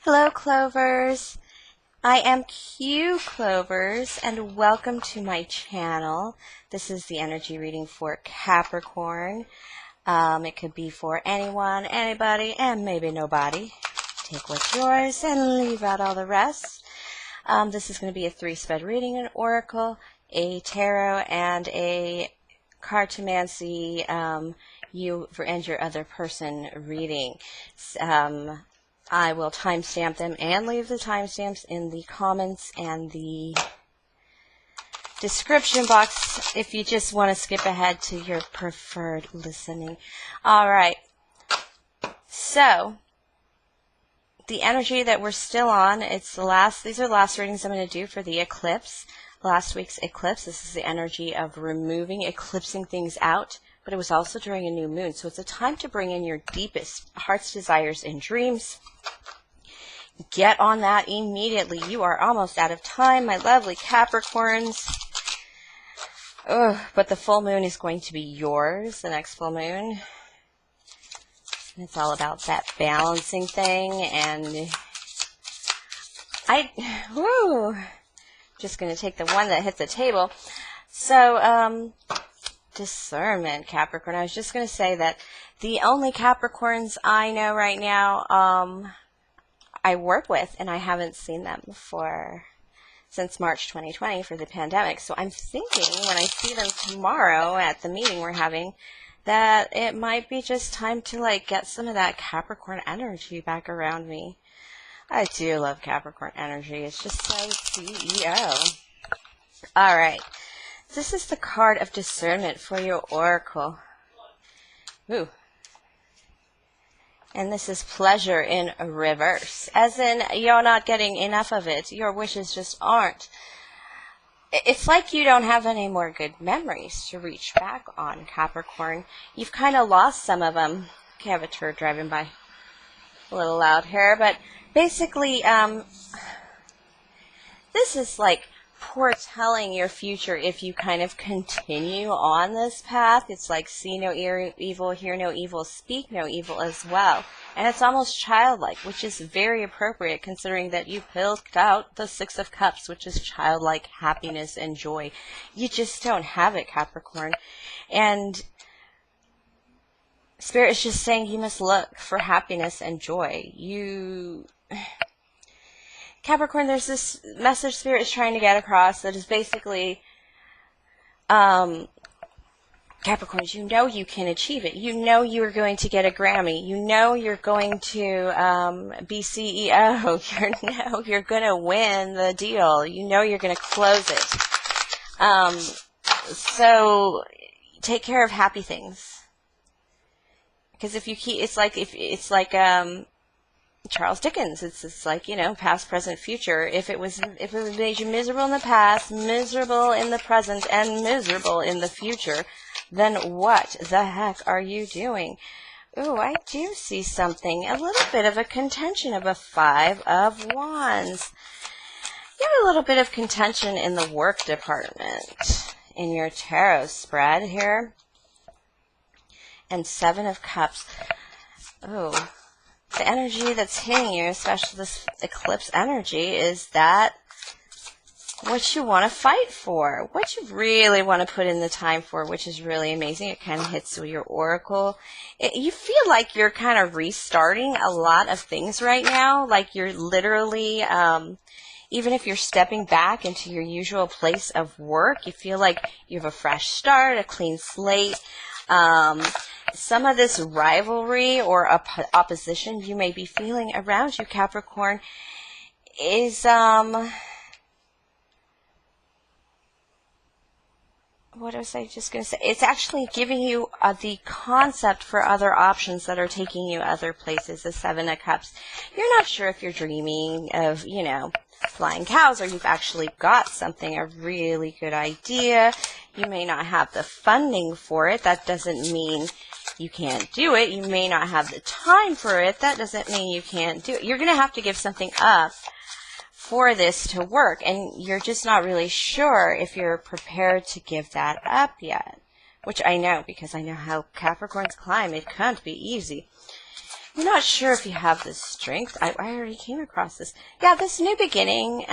Hello, Clovers. I am Q Clovers, and welcome to my channel. This is the energy reading for Capricorn. It could be for anyone, anybody, and maybe nobody. Take what's yours and leave out all the rest. This is going to be a 3-spread reading, an oracle, a tarot, and a cartomancy you and your other person reading. I will timestamp them and leave the timestamps in the comments and the description box if you just want to skip ahead to your preferred listening. All right. So, the energy that we're still on, these are the last readings I'm going to do for the eclipse. Last week's eclipse, this is the energy of removing, eclipsing things out, but it was also during a new moon. So it's a time to bring in your deepest heart's desires and dreams. Get on that immediately. You are almost out of time, my lovely Capricorns. But the full moon is going to be yours, the next full moon. It's all about that balancing thing, and just going to take the one that hit the table. So, discernment, Capricorn. I was just going to say that the only Capricorns I know right now, I work with, and I haven't seen them since March 2020 for the pandemic. So I'm thinking when I see them tomorrow at the meeting we're having, that it might be just time to get some of that Capricorn energy back around me. I do love Capricorn energy. It's just so CEO. All right. This is the card of discernment for your oracle. Ooh. And this is pleasure in reverse. As in, you're not getting enough of it. Your wishes just aren't. It's like you don't have any more good memories to reach back on, Capricorn. You've kind of lost some of them. Okay, I have a turd driving by. A little loud here, but basically, this is like foretelling your future if you kind of continue on this path. It's like see no evil, hear no evil, speak no evil as well. And it's almost childlike, which is very appropriate considering that you pulled out the 6 of Cups, which is childlike happiness and joy. You just don't have it, Capricorn. And Spirit is just saying you must look for happiness and joy. Capricorn, there's this message Spirit is trying to get across that is basically, Capricorns, you know you can achieve it. You know you're going to get a Grammy. You know you're going to be CEO. You know you're going to win the deal. You know you're going to close it. So take care of happy things. Because if you keep, it's like Charles Dickens. It's like, past, present, future. If it made you miserable in the past, miserable in the present, and miserable in the future, then what the heck are you doing? Ooh, I do see something. A little bit of a contention of a 5 of Wands. You have a little bit of contention in the work department in your tarot spread here. And 7 of Cups. Oh, the energy that's hitting you, especially this eclipse energy, is that what you want to fight for, what you really want to put in the time for, which is really amazing. It kind of hits with your oracle. You feel like you're kind of restarting a lot of things right now, like you're literally, even if you're stepping back into your usual place of work, you feel like you have a fresh start, a clean slate. Some of this rivalry or opposition you may be feeling around you, Capricorn, is, what was I just going to say? It's actually giving you the concept for other options that are taking you other places, the 7 of Cups. You're not sure if you're dreaming of, flying cows, or you've actually got something, a really good idea. You may not have the funding for it. That doesn't mean you can't do it. You may not have the time for it. That doesn't mean you can't do it. You're going to have to give something up for this to work, and you're just not really sure if you're prepared to give that up yet, which I know because I know how Capricorns climb. It can't be easy. I'm not sure if you have the strength. I already came across this. Yeah, this new beginning.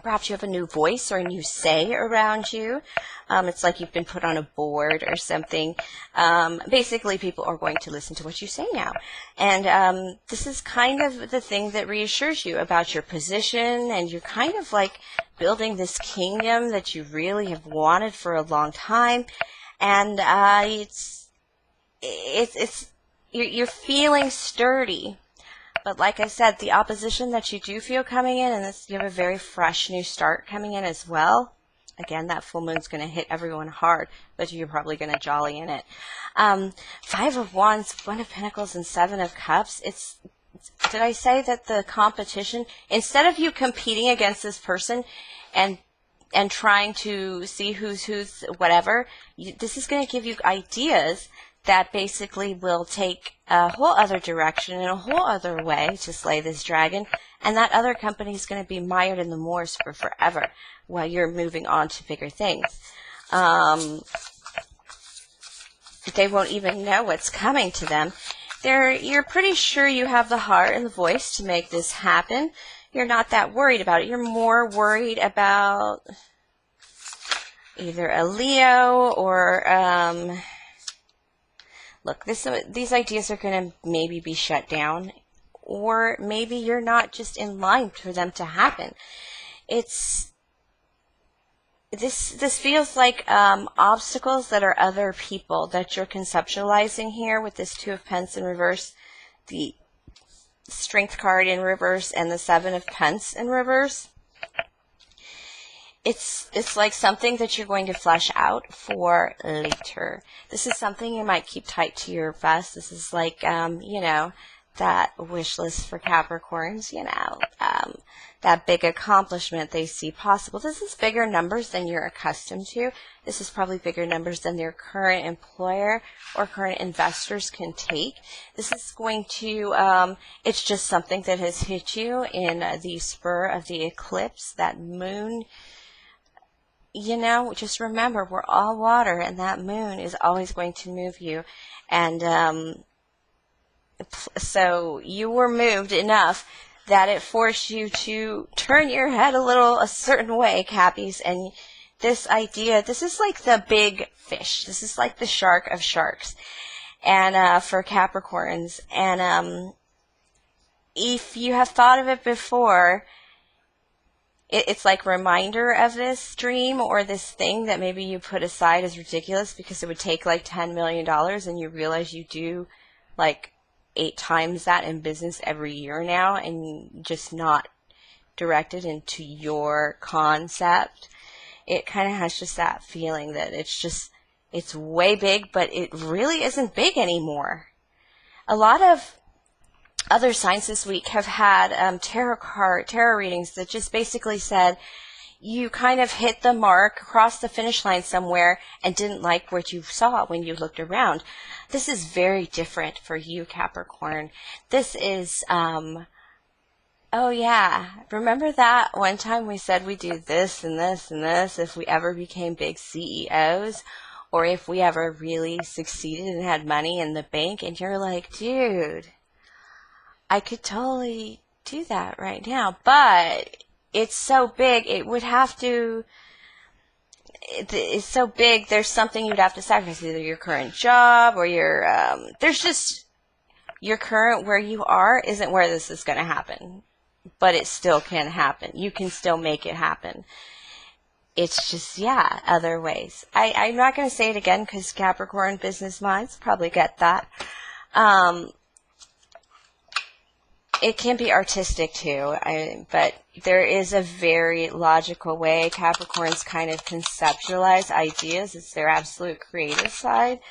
Perhaps you have a new voice or a new say around you. It's like you've been put on a board or something. Basically, people are going to listen to what you say now. And this is kind of the thing that reassures you about your position, and you're kind of like building this kingdom that you really have wanted for a long time. And you're feeling sturdy. But like I said, the opposition that you do feel coming in, and you have a very fresh new start coming in as well. Again, that full moon's going to hit everyone hard, but you're probably going to jolly in it. 5 of Wands, 1 of Pentacles, and 7 of Cups. Did I say that the competition, instead of you competing against this person and trying to see who's whatever, this is going to give you ideas that basically will take a whole other direction and a whole other way to slay this dragon. And that other company is going to be mired in the moors for forever while you're moving on to bigger things. They won't even know what's coming to them. You're pretty sure you have the heart and the voice to make this happen. You're not that worried about it. You're more worried about either a Leo or... Look, these ideas are going to maybe be shut down, or maybe you're not just in line for them to happen. This feels like obstacles that are other people that you're conceptualizing here with this 2 of Pence in reverse, the Strength card in reverse, and the 7 of Pence in reverse. It's like something that you're going to flesh out for later. This is something you might keep tight to your vest. This is like, that wish list for Capricorns, that big accomplishment they see possible. This is bigger numbers than you're accustomed to. This is probably bigger numbers than your current employer or current investors can take. This is going to, it's just something that has hit you in the spur of the eclipse, that moon. Just remember, we're all water, and that moon is always going to move you. And so you were moved enough that it forced you to turn your head a certain way, Cappies. And this is like the big fish. This is like the shark of sharks. And for Capricorns. And if you have thought of it before, it's like a reminder of this dream or this thing that maybe you put aside as ridiculous because it would take like $10 million, and you realize you do like 8 times that in business every year now, and just not directed into your concept. It kind of has just that feeling that it's way big, but it really isn't big anymore. A lot of other signs this week have had tarot readings that just basically said you kind of hit the mark, crossed the finish line somewhere, and didn't like what you saw when you looked around. This is very different for you, Capricorn. This is, oh yeah, remember that one time we said we do this and this and this if we ever became big CEOs, or if we ever really succeeded and had money in the bank? And you're like, dude, I could totally do that right now, but it's so big, it would have to, it's so big, there's something you'd have to sacrifice, either your current job or there's just, your current where you are isn't where this is going to happen, but it still can happen. You can still make it happen. It's just, yeah, other ways. I'm not going to say it again because Capricorn business minds probably get that. It can be artistic too, but there is a very logical way Capricorns kind of conceptualize ideas. It's their absolute creative side,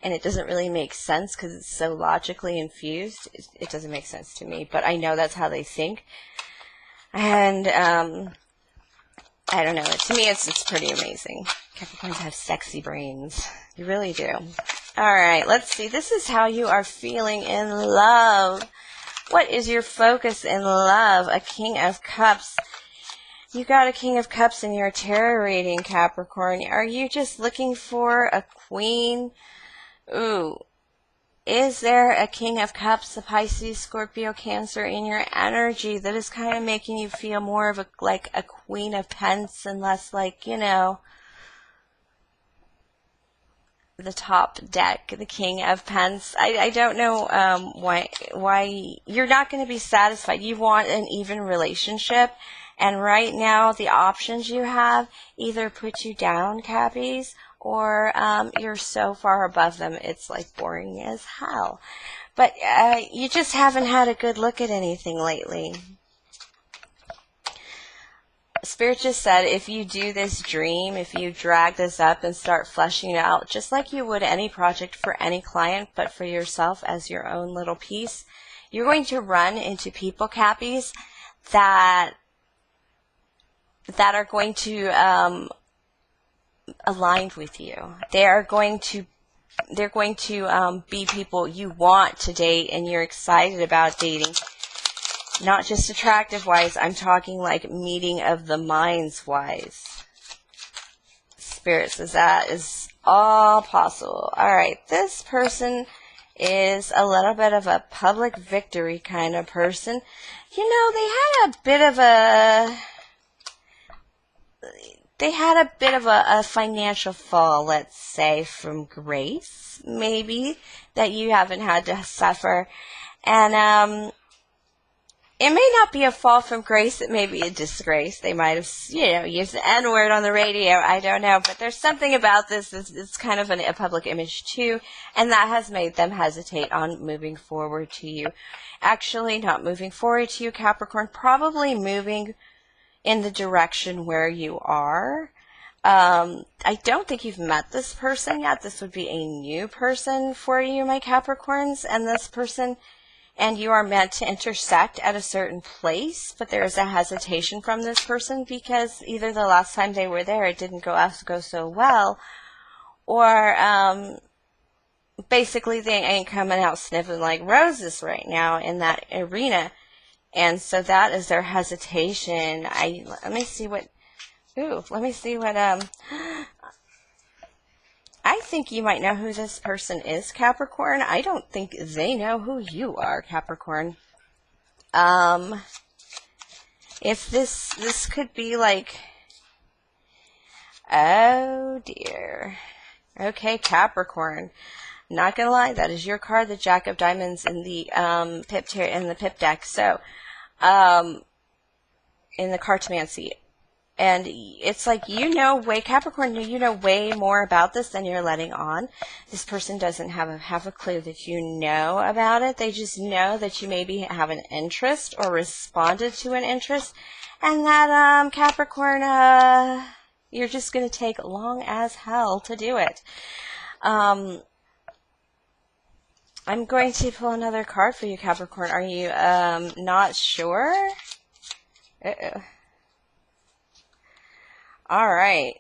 and it doesn't really make sense because it's so logically infused. It doesn't make sense to me, but I know that's how they think. And I don't know. To me, it's pretty amazing. Capricorns have sexy brains. You really do. All right, let's see. This is how you are feeling in love. What is your focus in love? A King of Cups. You got a King of Cups in your tarot reading, Capricorn. Are you just looking for a queen? Ooh. is there a King of Cups, a Pisces, Scorpio, Cancer in your energy that is kind of making you feel more of like a Queen of Pence and less like, the top deck, the King of Pence? I don't know why you're not going to be satisfied. You want an even relationship, and right now the options you have either put you down, Cappies, or you're so far above them it's like boring as hell. But you just haven't had a good look at anything lately. Spirit just said, if you do this dream, if you drag this up and start fleshing it out, just like you would any project for any client, but for yourself as your own little piece, you're going to run into people, Cappies, that are going to align with you. They're going to be people you want to date and you're excited about dating. Not just attractive wise, I'm talking like meeting of the minds wise. Spirit says that is all possible. Alright, this person is a little bit of a public victory kind of person. They had a bit of a financial fall, let's say, from grace, maybe, that you haven't had to suffer. And it may not be a fall from grace. It may be a disgrace. They might have, used the N-word on the radio. I don't know. But there's something about this. It's kind of a public image, too. And that has made them hesitate on moving forward to you. Actually, not moving forward to you, Capricorn. Probably moving in the direction where you are. I don't think you've met this person yet. This would be a new person for you, my Capricorns. And this person and you are meant to intersect at a certain place, but there is a hesitation from this person because either the last time they were there it didn't go so well, or basically they ain't coming out sniffing like roses right now in that arena, and so that is their hesitation. Let me see what I think you might know who this person is, Capricorn. I don't think they know who you are, Capricorn. If this could be like, oh dear. Okay, Capricorn. Not gonna lie, that is your card, the Jack of Diamonds in the pip deck. So, in the Cartomancy. And it's like, Capricorn, you know way more about this than you're letting on. This person doesn't have a clue that you know about it. They just know that you maybe have an interest or responded to an interest. And that, Capricorn, you're just going to take long as hell to do it. I'm going to pull another card for you, Capricorn. Are you, not sure? Uh-oh. Alright.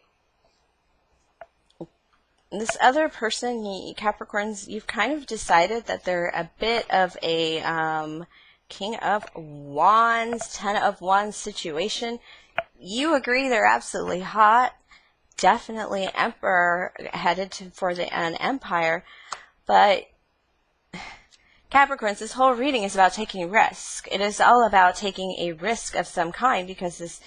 This other person, Capricorns, you've kind of decided that they're a bit of a King of Wands, 10 of Wands situation. You agree they're absolutely hot. Definitely Emperor headed for an Empire. But Capricorns, this whole reading is about taking a risk. It is all about taking a risk of some kind because this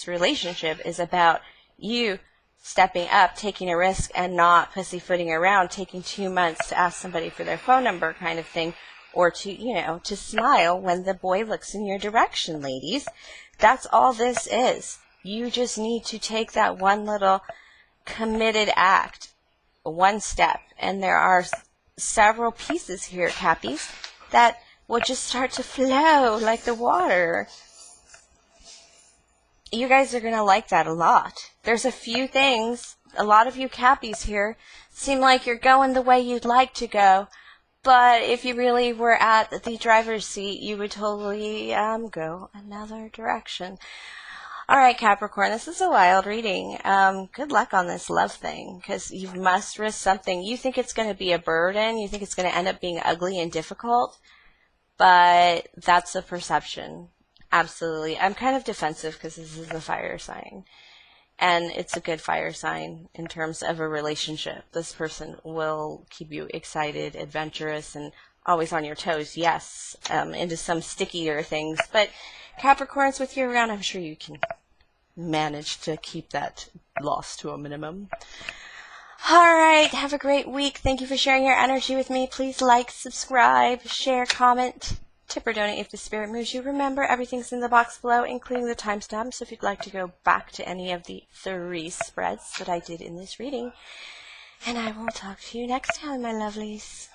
relationship is about you stepping up, taking a risk, and not pussyfooting around, taking 2 months to ask somebody for their phone number kind of thing, or to smile when the boy looks in your direction, ladies. That's all this is. You just need to take that one little committed act, one step, and there are several pieces here, Cappies, that will just start to flow like the water. You guys are going to like that a lot. There's a few things, a lot of you Cappies here seem like you're going the way you'd like to go, but if you really were at the driver's seat, you would totally go another direction. Alright, Capricorn, this is a wild reading. Good luck on this love thing, because you must risk something. You think it's going to be a burden. You think it's going to end up being ugly and difficult, but that's the perception. Absolutely. I'm kind of defensive because this is the fire sign. And it's a good fire sign in terms of a relationship. This person will keep you excited, adventurous, and always on your toes, yes, into some stickier things. But Capricorns, with you around, I'm sure you can manage to keep that loss to a minimum. All right, have a great week. Thank you for sharing your energy with me. Please like, subscribe, share, comment, tip or donate if the spirit moves you. Remember, everything's in the box below, including the timestamp, so if you'd like to go back to any of the 3 spreads that I did in this reading. And I will talk to you next time, my lovelies.